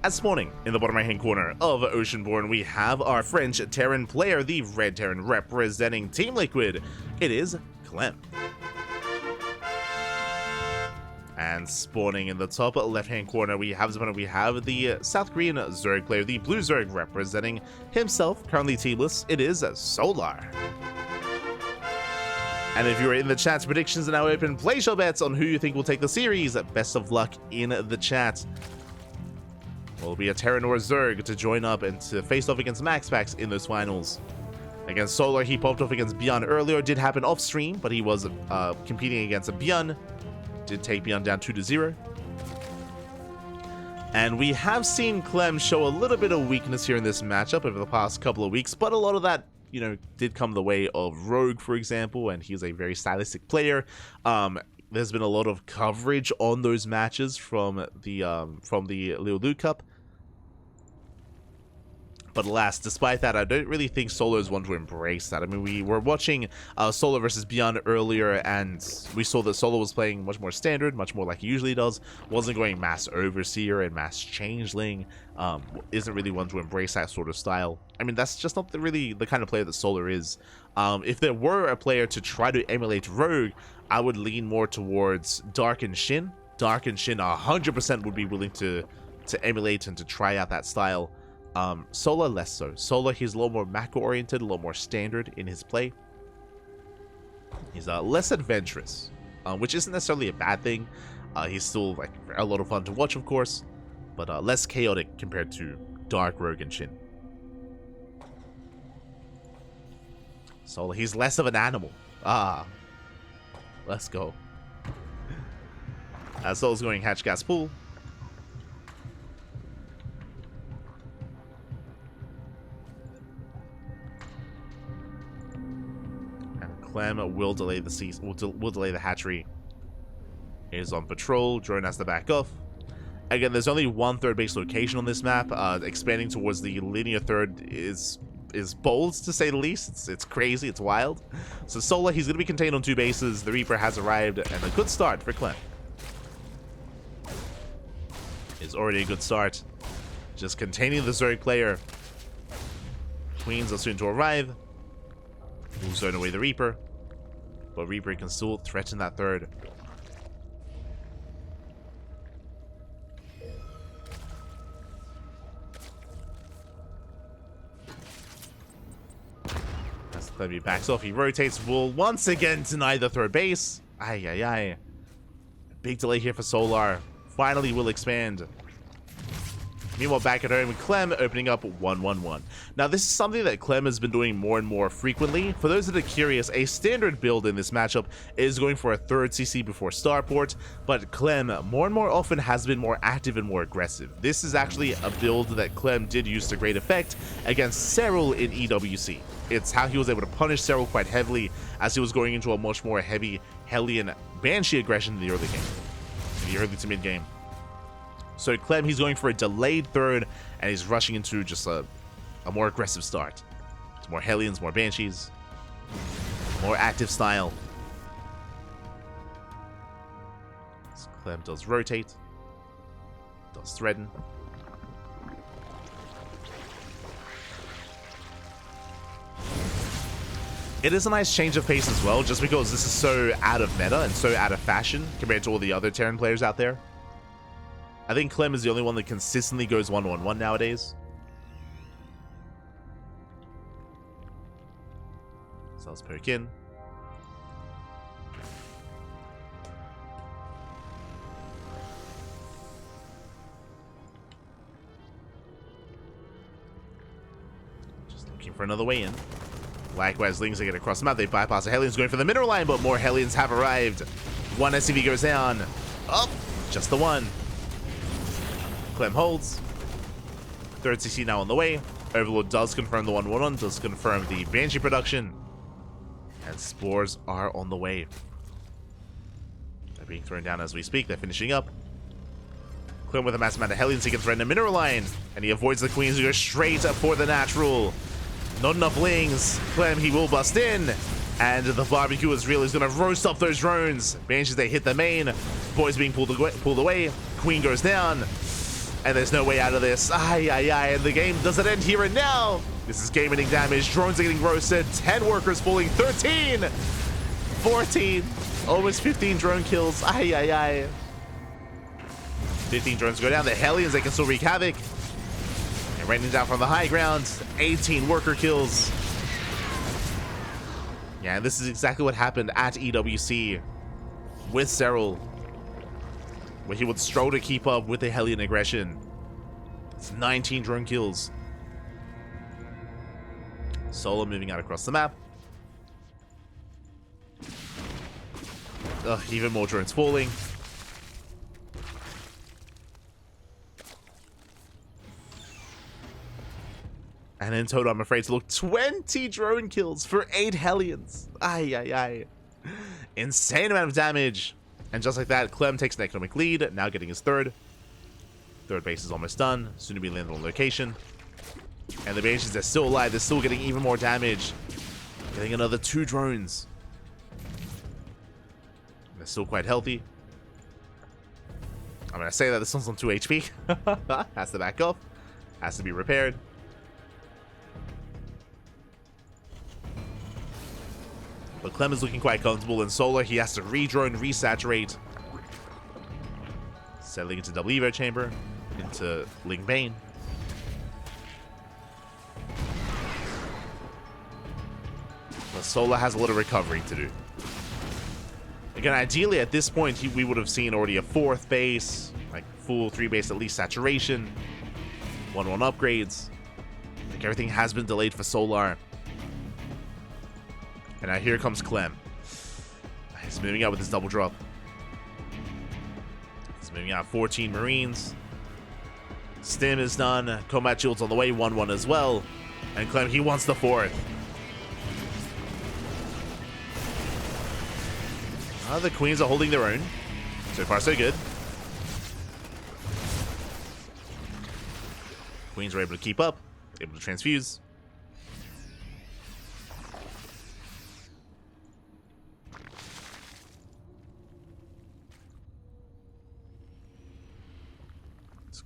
As spawning in the bottom right hand corner of Oceanborn, we have our French Terran player, the Red Terran representing Team Liquid. It is Clem. And spawning in the top left hand corner, we have the South Korean Zerg player, the Blue Zerg representing himself, currently teamless. It is Solar. And if you're in the chat, predictions are now open. Place your bets on who you think will take the series. Best of luck in the chat. Will be a Terran or a Zerg to join up and to face off against MaxPax in those finals. Against Solar, he popped off against Bjorn earlier. Did happen off stream, but he was competing against a Bjorn. Did take Bjorn down 2-0. And we have seen Clem show a little bit of weakness here in this matchup over the past couple of weeks, but a lot of that, you know, did come the way of Rogue, for example, and he's a very stylistic player. There's been a lot of coverage on those matches from the Liu Cup. But alas, despite that, I don't really think Solar is one to embrace that. I mean, we were watching Solar versus Beyond earlier, and we saw that Solar was playing much more standard, much more like he usually does. Wasn't going Mass Overseer and Mass Changeling. Isn't really one to embrace that sort of style. I mean, that's just not really the kind of player that Solar is. If there were a player to try to emulate Rogue, I would lean more towards Dark and Shin. Dark and Shin 100% would be willing to emulate and to try out that style. Solar less so. Solar, he's a little more macro oriented, a little more standard in his play. He's less adventurous, which isn't necessarily a bad thing. He's still like a lot of fun to watch, of course, but less chaotic compared to Dark, Rogue, and Shin. Solar, he's less of an animal. Let's go. Solar's going Hatch Gas Pool. Clem will delay the will delay the hatchery. He is on patrol. Drone has to back off. Again, there's only one third base location on this map. Expanding towards the linear third is bold, to say the least. It's crazy. It's wild. So Solar, he's going to be contained on 2 bases. The Reaper has arrived, and a good start for Clem. It's already a good start. Just containing the Zerg player. Queens are soon to arrive. We'll zone away the Reaper, but Reaper can still threaten that third. As Clem backs off, he rotates, will once again deny the third base. Ay, ay, ay. Big delay here for Solar. Finally will expand. Meanwhile, back at home, Clem opening up 1-1-1. Now, this is something that Clem has been doing more and more frequently. For those that are curious, a standard build in this matchup is going for a third CC before starport, but Clem more and more often has been more active and more aggressive. This is actually a build that Clem did use to great effect against Serral in EWC. It's how he was able to punish Serral quite heavily as he was going into a much more heavy Hellion Banshee aggression in the early game, in the early to mid game. So Clem, he's going for a delayed third, and he's rushing into just a more aggressive start. It's more Hellions, more Banshees, more active style. So Clem does rotate, does threaten. It is a nice change of pace as well, just because this is so out of meta and so out of fashion compared to all the other Terran players out there. I think Clem is the only one that consistently goes 1-1-1 nowadays. So let's poke in. Just looking for another way in. Likewise, Lings are getting across the map. They bypass the Hellions, going for the mineral line, but more Hellions have arrived. One SCV goes down. Oh, just the one. Clem holds. Third CC now on the way. Overlord does confirm the 1-1-1, does confirm the Banshee production. And Spores are on the way. They're being thrown down as we speak. They're finishing up. Clem with a massive amount of Hellions, he can threaten a mineral line. And he avoids the Queens who go straight up for the natural. Not enough Lings. Clem, he will bust in. And the barbecue is real. He's going to roast up those drones. Banshees, they hit the main. Boys being pulled away. Queen goes down. And there's no way out of this. And the game doesn't end here and now. This is game-ending damage. Drones are getting roasted. 10 workers falling. 13. 14. Almost 15 drone kills. 15 drones go down. The Hellions, they can still wreak havoc. And raining down from the high ground. 18 worker kills. Yeah, and this is exactly what happened at EWC with Cyril, where he would struggle to keep up with the Hellion aggression. It's 19 drone kills. Solo moving out across the map. Ugh, even more drones falling. And in total, I'm afraid to look, 20 drone kills for 8 Hellions. Insane amount of damage. And just like that, Clem takes an economic lead, now getting his third. Third base is almost done, soon to be landed on location. And the bases are still alive, they're still getting even more damage. Getting another 2 drones. They're still quite healthy. I'm gonna say that this one's on 2 HP. Has to back off. Has to be repaired. But Clem is looking quite comfortable in Solar. He has to re-drone, resaturate. Settling into double Evo chamber. Into Ling Bane. But Solar has a lot of recovery to do. Again, ideally at this point, we would have seen already a 4th base. Like full 3 base at least saturation. 1-1 upgrades. Like everything has been delayed for Solar. And now here comes Clem. He's moving out with his double drop. He's moving out 14 Marines. Stim is done. Combat Shield's on the way. 1-1 as well. And Clem, he wants the 4th. The Queens are holding their own. So far, so good. Queens are able to keep up. Able to transfuse.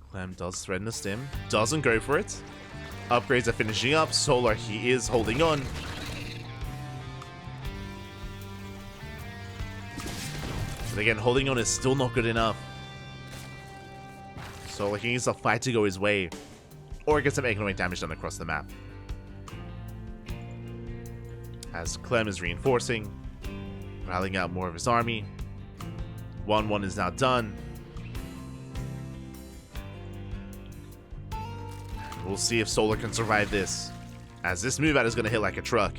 Clem does threaten a stim. Doesn't go for it. Upgrades are finishing up. Solar, he is holding on. But again, holding on is still not good enough. Solar, he needs a fight to go his way. Or get some economic damage done across the map. As Clem is reinforcing. Rallying out more of his army. 1-1 is now done. We'll see if Solar can survive this, as this move out is going to hit like a truck.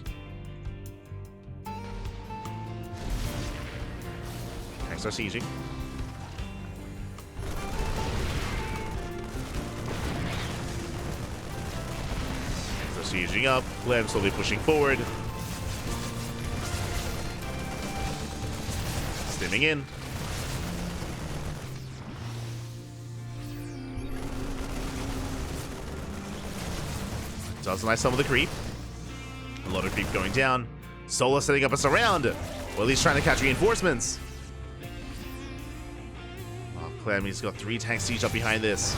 Next are sieging. So sieging up, Clem slowly pushing forward. Stimming in. Does nice some of the creep. A lot of creep going down. Solar setting up a surround. Well, he's trying to catch reinforcements. Oh, Clem, he's got 3 tank siege up behind this.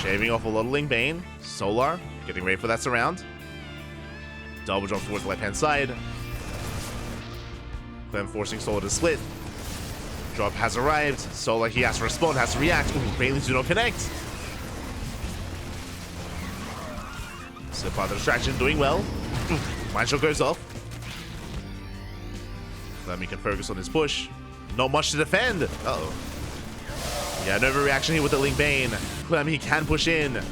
Shaving off a lot of Ling Bane. Solar getting ready for that surround. Double jump towards the left-hand side. Clem forcing Solar to split. Drop has arrived. Solar, he has to respond, has to react. Ooh, Banelings do not connect. So far, the distraction doing well. Mind shot goes off. Clem, he can focus on his push. Not much to defend. Uh-oh. Yeah, no overreaction here with the Ling Bane. Clem, he can push in. And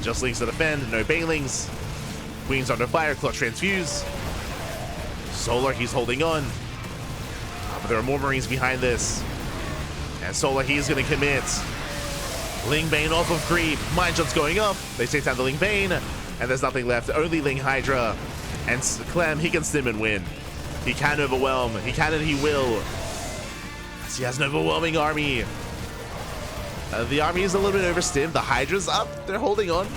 just links to defend. No Banelings. Queen's under fire. Clutch transfuse. Solar, he's holding on. But there are more Marines behind this. And Solar, he's going to commit. Ling Bane off of creep. Mind shots going up. They take down the Ling Bane. And there's nothing left. Only Ling Hydra. And Clem, he can stim and win. He can overwhelm. He can and he will. He has an overwhelming army. The army is a little bit overstimmed. The Hydra's up. They're holding on.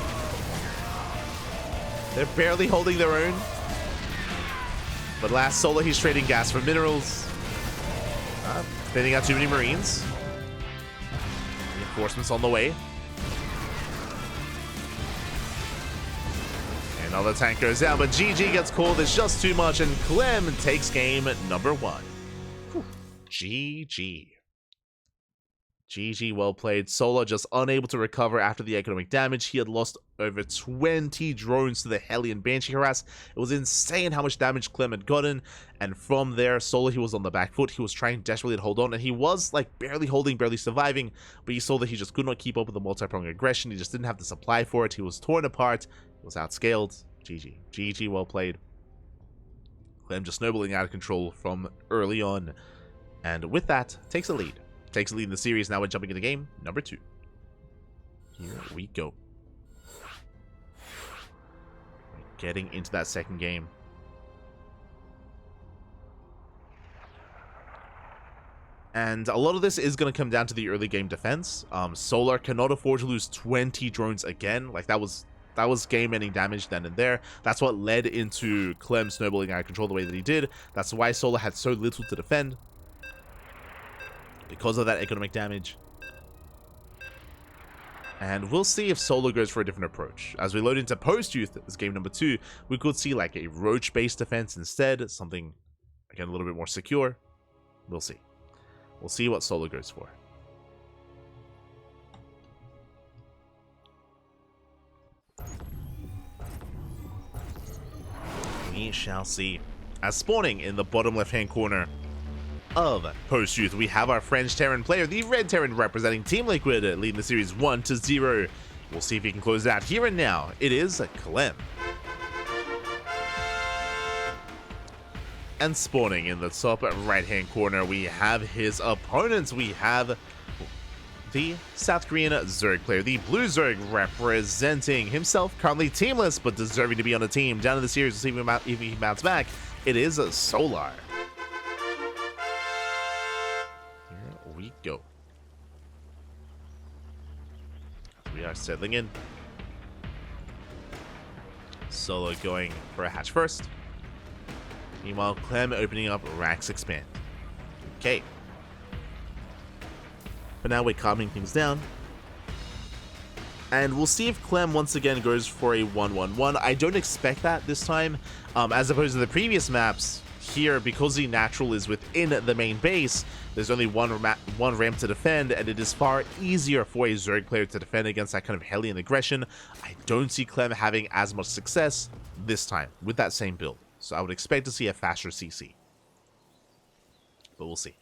They're barely holding their own. But last Solar, he's trading gas for minerals. Spinning out too many Marines. Reinforcements on the way. Another tank goes down, but GG gets called. It's just too much, and Clem takes game number 1. Whew. GG. GG, well played. Solar just unable to recover after the economic damage. He had lost over 20 drones to the Hellion Banshee harass. It was insane how much damage Clem had gotten. And from there, Solar, he was on the back foot. He was trying desperately to hold on. And he was like barely holding, barely surviving. But you saw that he just could not keep up with the multi-pronged aggression. He just didn't have the supply for it. He was torn apart. He was outscaled. GG. GG, well played. Clem just snowballing out of control from early on. And with that, takes a lead. Takes a lead in the series. Now we're jumping into game number 2. Here we go. Getting into that second game. And a lot of this is going to come down to the early game defense. Solar cannot afford to lose 20 drones again. Like that was game-ending damage then and there. That's what led into Clem snowballing out of control the way that he did. That's why Solar had so little to defend. Because of that economic damage. And we'll see if Solar goes for a different approach. As we load into post-youth as game number 2, we could see like a roach-based defense instead. Something, again, a little bit more secure. We'll see. We'll see what Solar goes for. We shall see. As spawning in the bottom left-hand corner of post-youth, we have our French Terran player, the Red Terran representing Team Liquid, leading the series 1-0. We'll see if he can close it out here and now. It is Clem. And spawning in the top right-hand corner, we have his opponents. We have the South Korean Zerg player, the Blue Zerg representing himself, currently teamless, but deserving to be on a team. Down in the series, we'll see if he bounces back. It is Solar. We go. We are settling in. Solo going for a hatch first. Meanwhile, Clem opening up Racks Expand. Okay. But now we're calming things down. And we'll see if Clem once again goes for a 1-1-1. I don't expect that this time. As opposed to the previous maps, here, because the natural is within the main base, there's only one ramp to defend, and it is far easier for a Zerg player to defend against that kind of Hellion aggression. I don't see Clem having as much success this time with that same build. So I would expect to see a faster CC. But we'll see.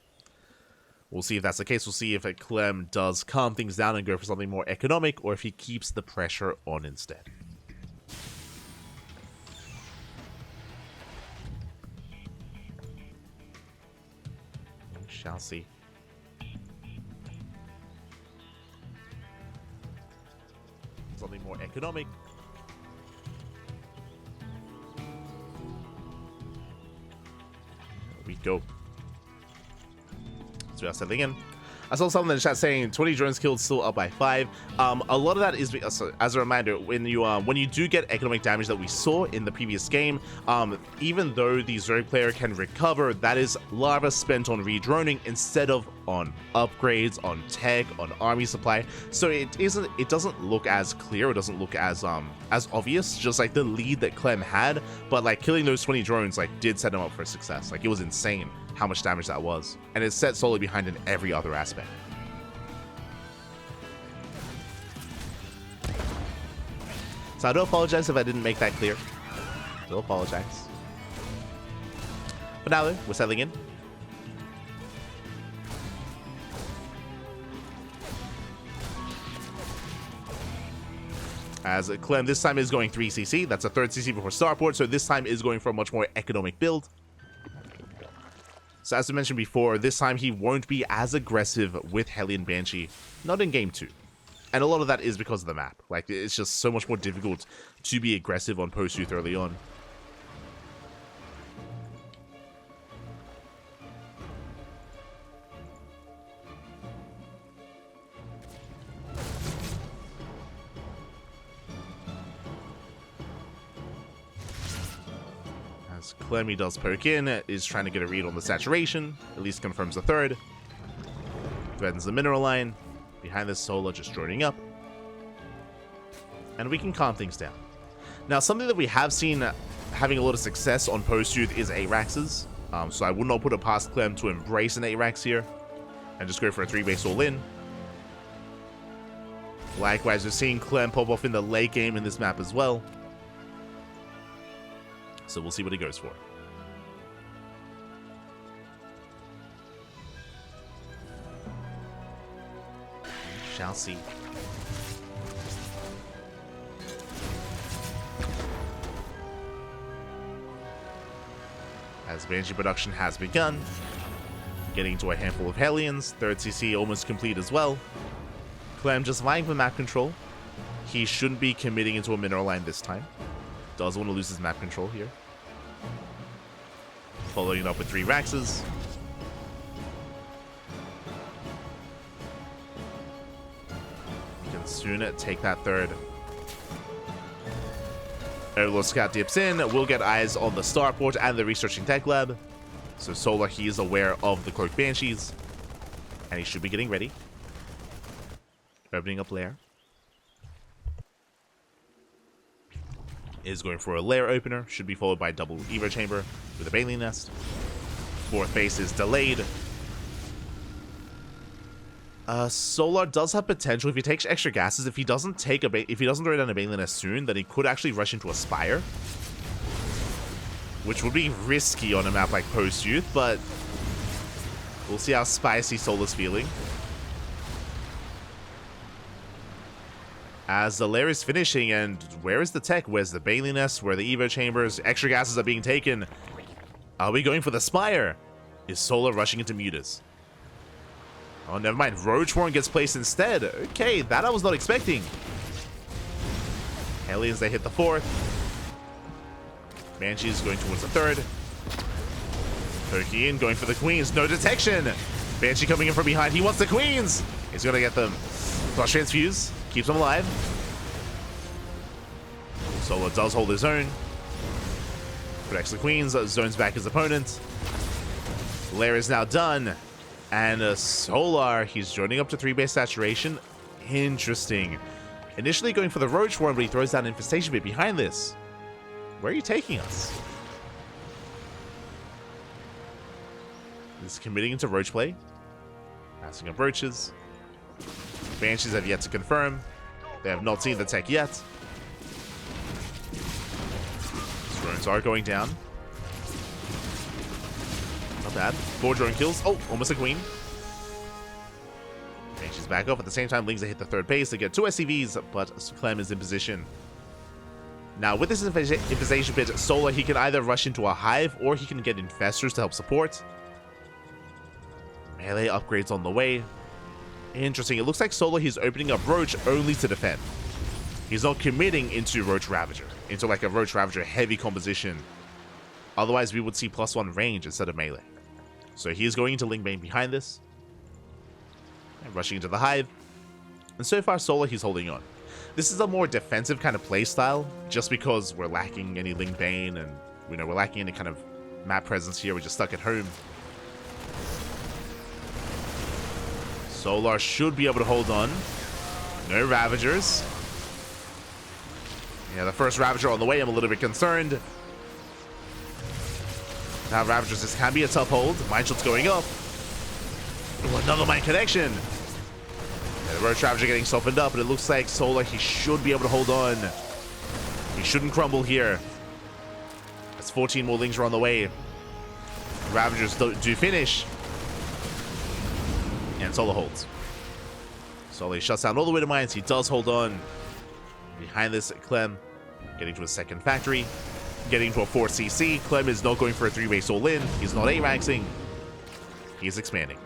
We'll see if that's the case. We'll see if Clem does calm things down and go for something more economic, or if he keeps the pressure on instead. Shall see. Something more economic. There we go. So we are settling in. I saw someone in the chat saying 20 drones killed, still up by 5. A lot of that is, as a reminder, when you do get economic damage that we saw in the previous game, even though the Zerg player can recover, that is lava spent on redroning instead of on upgrades, on tech, on army supply. So it doesn't look as clear, it doesn't look as obvious, just like the lead that Clem had. But like killing those 20 drones like did set him up for success. Like it was insane how much damage that was, and it set solely behind in every other aspect. So I do apologize if I didn't make that clear. I do apologize. But now we're settling in. As Clem this time is going 3cc, that's a third CC before starport, so this time is going for a much more economic build. So as I mentioned before, this time he won't be as aggressive with Hellion Banshee, not in game 2. And a lot of that is because of the map. Like, it's just so much more difficult to be aggressive on post-youth early on. Clem does poke in, is trying to get a read on the saturation, at least confirms the third. threatens the mineral line. Behind this, Solar just joining up. And we can calm things down. Now, something that we have seen having a lot of success on post-youth is Araxes. So I would not put it past Clem to embrace an Arax here and just go for a 3-base all-in. Likewise, we're seeing Clem pop off in the late game in this map as well. So we'll see what he goes for. We shall see. As Banshee production has begun, getting into a handful of Hellions, 3rd CC almost complete as well. Clem just vying for map control. He shouldn't be committing into a mineral line this time. Does want to lose his map control here. Following it up with 3 Raxes. He can soon take that 3rd. Overlord Scout dips in. We'll get eyes on the starport and the researching tech lab. So Solar, he is aware of the Cloaked Banshees. And he should be getting ready. Opening up lair. Is going for a lair opener. Should be followed by a double Evo chamber with a Bailey nest. 4th base is delayed. Solar does have potential if he takes extra gases. If he doesn't throw down a Bailey nest soon, then he could actually rush into a Spire, which would be risky on a map like Post Youth, but we'll see how spicy Solar's feeling. As the lair is finishing, and where is the tech? Where's the Bailey nest? Where are the Evo chambers? Extra gases are being taken. Are we going for the Spire? Is Solar rushing into Mutas? Oh, never mind. Roach Warren gets placed instead. Okay, that I was not expecting. Hellions, they hit the 4th. Banshees going towards the 3rd. Poking in, going for the Queens. No detection. Banshee coming in from behind. He wants the Queens. He's going to get them. Flush Transfuse. Keeps him alive. Solar does hold his own. Protects the Queens. Zones back his opponent. Lair is now done. And Solar, he's joining up to 3-base saturation. Interesting. Initially going for the Roach Warren, but he throws down Infestation Bit behind this. Where are you taking us? He's committing into Roach play. Passing up Roaches. Banshees have yet to confirm. They have not seen the tech yet. Drones are going down. Not bad. 4 drone kills. Oh, almost a Queen. Banshees back up. At the same time, Lings hit the 3rd base. They get 2 SCVs, but Clem is in position. Now, with this Infestation Bit, Solar, he can either rush into a Hive, or he can get Infestors to help support. Melee upgrades on the way. Interesting. It looks like Solar, he's opening up Roach only to defend. He's not committing into Roach Ravager, into like a Roach Ravager heavy composition. Otherwise, we would see +1 range instead of melee. So he is going into Lingbane behind this. And rushing into the Hive. And so far, Solar, he's holding on. This is a more defensive kind of play style, just because we're lacking any Lingbane, and we're lacking any kind of map presence here. We're just stuck at home. Solar should be able to hold on. No Ravagers. Yeah, the first Ravager on the way, I'm a little bit concerned. Now Ravagers, this can be a tough hold. Mind Shield's going up. Ooh, another Mind Connection. Yeah, the Roach Ravager getting softened up, and it looks like Solar, he should be able to hold on. He shouldn't crumble here. As 14 more Lings are on the way. Ravagers do finish. And Solar holds. Solar shuts down all the Widow Mines. He does hold on. Behind this, Clem getting to a 2nd factory. Getting to a 4CC. Clem is not going for a 3-base all-in. He's not A-Raxing. He's expanding.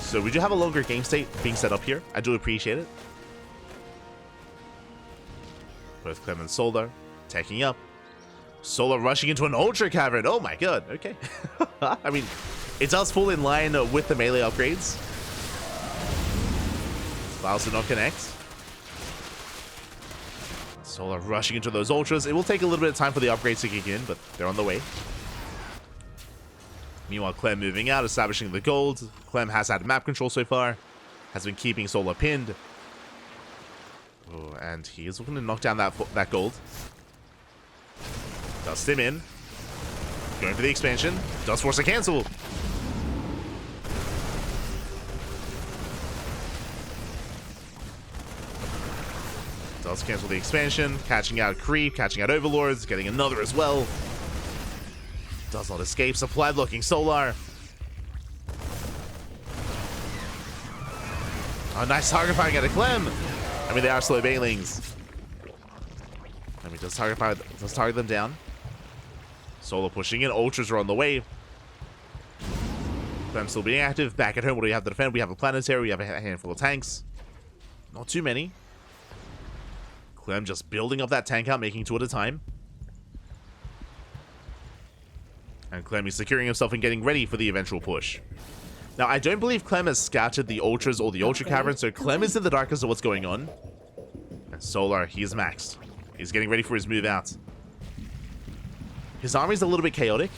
So we do have a longer game state being set up here. I do appreciate it. Both Clem and Solar taking up. Solar rushing into an Ultra Cavern. Oh my god. Okay. I mean, it does fall in line with the melee upgrades. Files do not connect. Solar rushing into those Ultras. It will take a little bit of time for the upgrades to kick in, but they're on the way. Meanwhile, Clem moving out, establishing the gold. Clem has had map control so far. Has been keeping Solar pinned. Oh, and he is looking to knock down that gold. Does stim in. Going for the expansion. Does force a cancel. Does cancel the expansion. Catching out creep, catching out overlords, getting another as well. Does not escape. Supply blocking Solar. Oh, nice target firing at a Clem. I mean, they are slow banelings. I mean, does target them down. Solar pushing in. Ultras are on the way. Clem still being active. Back at home, what do we have to defend? We have a planetary. We have a handful of tanks. Not too many. Clem just building up that tank out, making two at a time. And Clem is securing himself and getting ready for the eventual push. Now, I don't believe Clem has scouted the Ultras or the Ultra Cavern, so Clem is in the dark as to what's going on. And Solar, he is maxed. He's getting ready for his move out. His army's a little bit chaotic.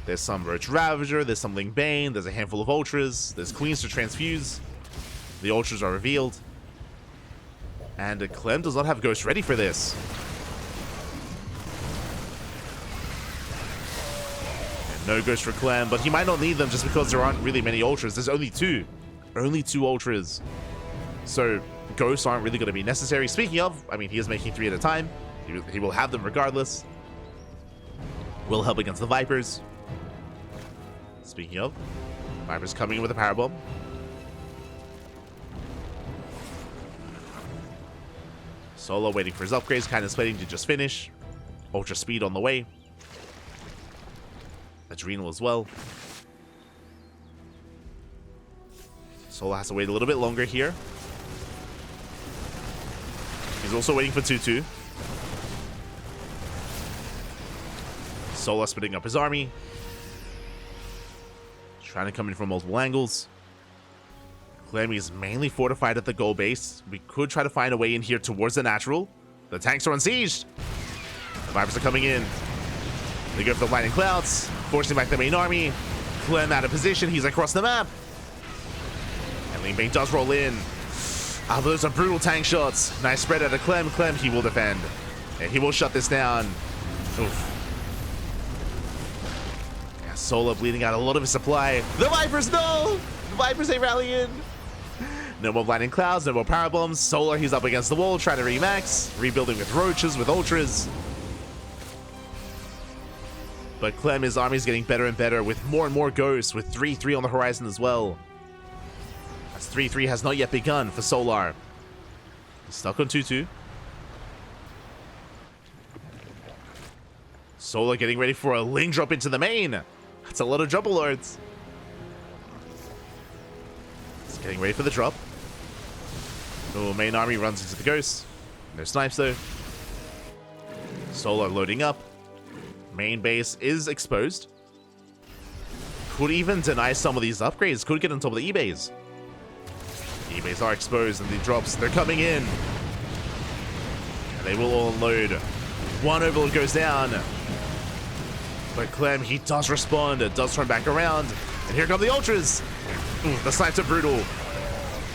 There's some Roach Ravager, there's some Ling Bane, there's a handful of Ultras, there's Queens to transfuse. The Ultras are revealed. And Clem does not have Ghost ready for this. No Ghost for Clem, but he might not need them just because there aren't really many Ultras. There's only two. Only two Ultras. So, Ghosts aren't really going to be necessary. Speaking of, I mean, he is making 3 at a time. He will have them regardless. Will help against the Vipers. Speaking of, Vipers coming in with a Power Bomb. Solo waiting for his upgrades, kind of waiting to just finish. Ultra Speed on the way. Adrenal as well. Solo has to wait a little bit longer here. He's also waiting for 2-2. Solo splitting up his army. Trying to come in from multiple angles. Clem is mainly fortified at the goal base. We could try to find a way in here towards the natural. The tanks are unsieged. The Vipers are coming in. They go for the lightning clouds, forcing back the main army. Clem out of position. He's across the map. And Ling Bane does roll in. Ah, those are brutal tank shots. Nice spread out of Clem. Clem, he will defend. And he will shut this down. Oof. Yeah, Solar bleeding out a lot of his supply. The Vipers, no! The Vipers ain't rallying. No more lightning clouds, no more power bombs. Solar, he's up against the wall, trying to remax. Rebuilding with roaches, with ultras. But Clem, his army is getting better and better with more and more ghosts, with 3-3 on the horizon as well. As 3-3 has not yet begun for Solar. He's stuck on 2-2. Solar getting ready for a Ling drop into the main. That's a lot of Jumbo Lords. He's getting ready for the drop. Oh, main army runs into the ghost. No snipes though. Solar loading up. Main base is exposed. Could even deny some of these upgrades. Could get on top of the E-bays. E-bays are exposed and the drops, they're coming in. And they will all unload. One overload goes down. But Clem, he does respond. It does turn back around. And here come the Ultras. Ooh, the snipes are brutal.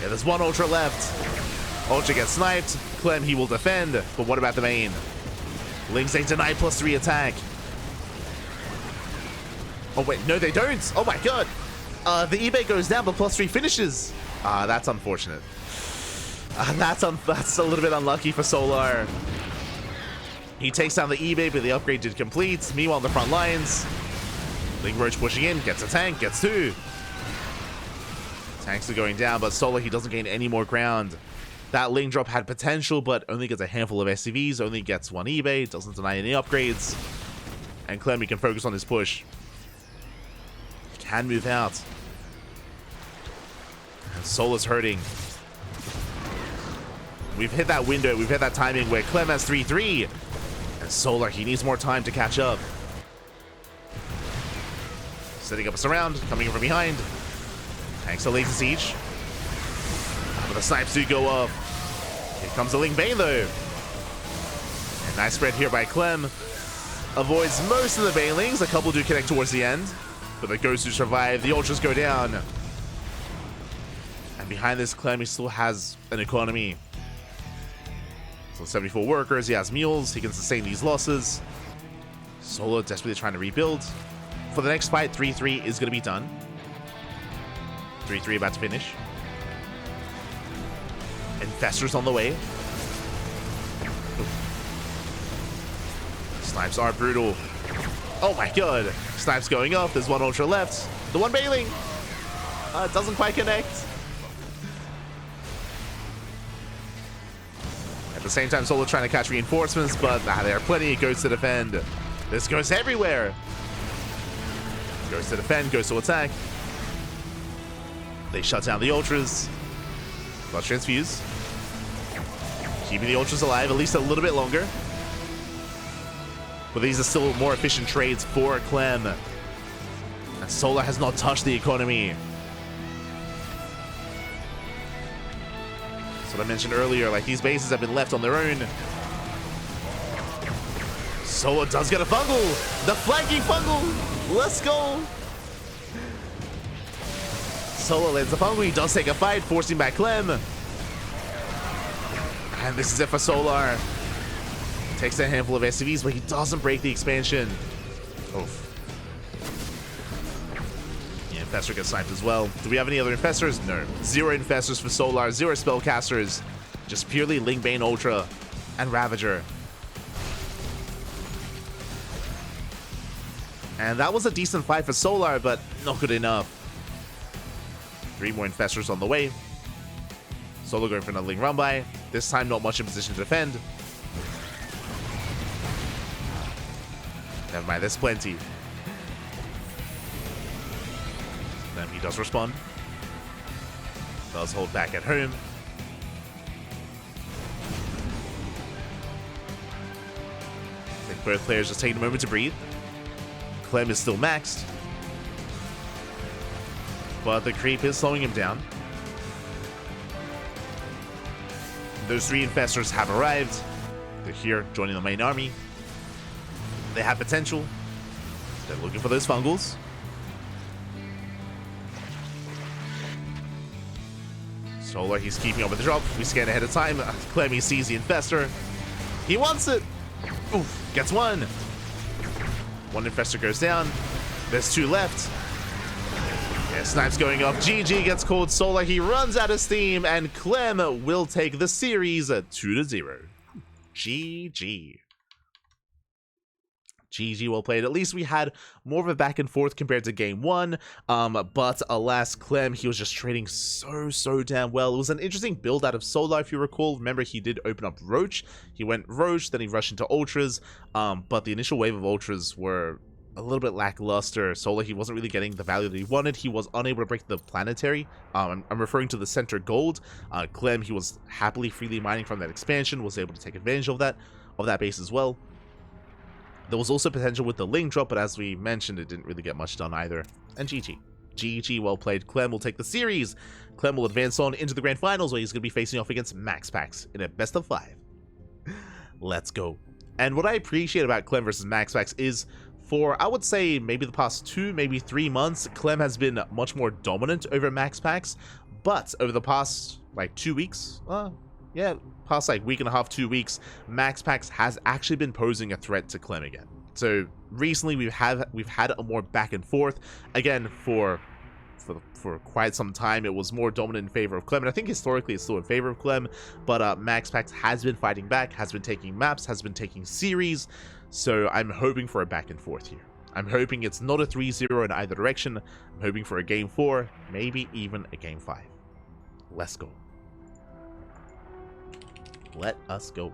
Yeah, there's one Ultra left. Ultra gets sniped. Clem, he will defend. But what about the main? Lings, they deny +3 attack. Oh wait, no they don't. Oh my god. The eBay goes down, but +3 finishes. That's unfortunate. That's a little bit unlucky for Solar. He takes down the eBay, but the upgrade did complete. Meanwhile, the front lines. Ling Roach pushing in, gets a tank, gets 2. Tanks are going down, but Solar, he doesn't gain any more ground. That Ling drop had potential, but only gets a handful of SCVs, only gets 1 eBay, doesn't deny any upgrades. And Clem, he can focus on his push. Can move out. And Solar's hurting. We've hit that window, we've hit that timing where Clem has 3-3. And Solar, he needs more time to catch up. Setting up a surround, coming in from behind. Tanks are lazy siege. But the snipes do go off. Here comes the Ling Bane though. And nice spread here by Clem. Avoids most of the Banelings. A couple do connect towards the end. But the Ghosts do survive. The Ultras go down. And behind this, Clem, he still has an economy. So 74 workers, he has mules, he can sustain these losses. Solo desperately trying to rebuild. For the next fight, 3-3 is going to be done. 3-3 about to finish. Infestors on the way. Snipes are brutal. Oh my god. Snipes going off. There's one Ultra left. The one bailing. It doesn't quite connect. At the same time, Solo trying to catch reinforcements, but there are plenty of Ghosts to defend. This goes everywhere. Goes to defend, goes to attack. They shut down the Ultras. Flush Transfuse. Keeping the Ultras alive at least a little bit longer. But these are still more efficient trades for Clem. And Solar has not touched the economy. That's what I mentioned earlier, like these bases have been left on their own. Solar does get a fungal! The flanking fungal! Let's go! Solar lands the fungal, he does take a fight, forcing back Clem. And this is it for Solar. Takes a handful of SCVs, but he doesn't break the expansion. Oof. Yeah, Infestor gets sniped as well. Do we have any other Infestors? No. 0 Infestors for Solar, 0 Spellcasters. Just purely Lingbane Ultra and Ravager. And that was a decent fight for Solar, but not good enough. 3 more Infestors on the way. Solar going for another Ling run by. This time not much in position to defend. Never mind, there's plenty. Then he does respond. Does hold back at home. I think both players just taking a moment to breathe. Clem is still maxed. But the creep is slowing him down. Those 3 Infestors have arrived. They're here joining the main army. They have potential. They're looking for those fungals. Solar, he's keeping up with the drop. We scan ahead of time. Clem, he sees the Infestor. He wants it. Oof, gets one. One Infestor goes down. There's 2 left. Yeah, snipes going up. GG gets called. Solar, he runs out of steam, and Clem will take the series 2-0. GG. GG, well played. At least we had more of a back and forth compared to game 1. But alas, Clem, he was just trading so damn well. It was an interesting build out of Solar, if you recall. Remember, he did open up Roach. He went Roach, then he rushed into Ultras. But the initial wave of Ultras were a little bit lackluster. Solar, he wasn't really getting the value that he wanted. He was unable to break the planetary. I'm referring to the center gold. Clem, he was happily freely mining from that expansion, was able to take advantage of that base as well. There was also potential with the Ling drop, but as we mentioned, it didn't really get much done either. And GG. GG, well played. Clem will take the series. Clem will advance on into the grand finals, where he's going to be facing off against MaxPax in a best of 5. Let's go. And what I appreciate about Clem versus MaxPax is, for, I would say, maybe the past 2, maybe 3 months, Clem has been much more dominant over MaxPax, but over the past, like, 2 weeks, yeah, past like week and a half, 2 weeks, MaxPax has actually been posing a threat to Clem again. So recently we've had a more back and forth. Again, for quite some time, it was more dominant in favor of Clem, and I think historically it's still in favor of Clem, but MaxPax has been fighting back, has been taking maps, has been taking series, so I'm hoping for a back and forth here. I'm hoping it's not a 3-0 in either direction. I'm hoping for a game 4, maybe even a game 5. Let's go. Let us go.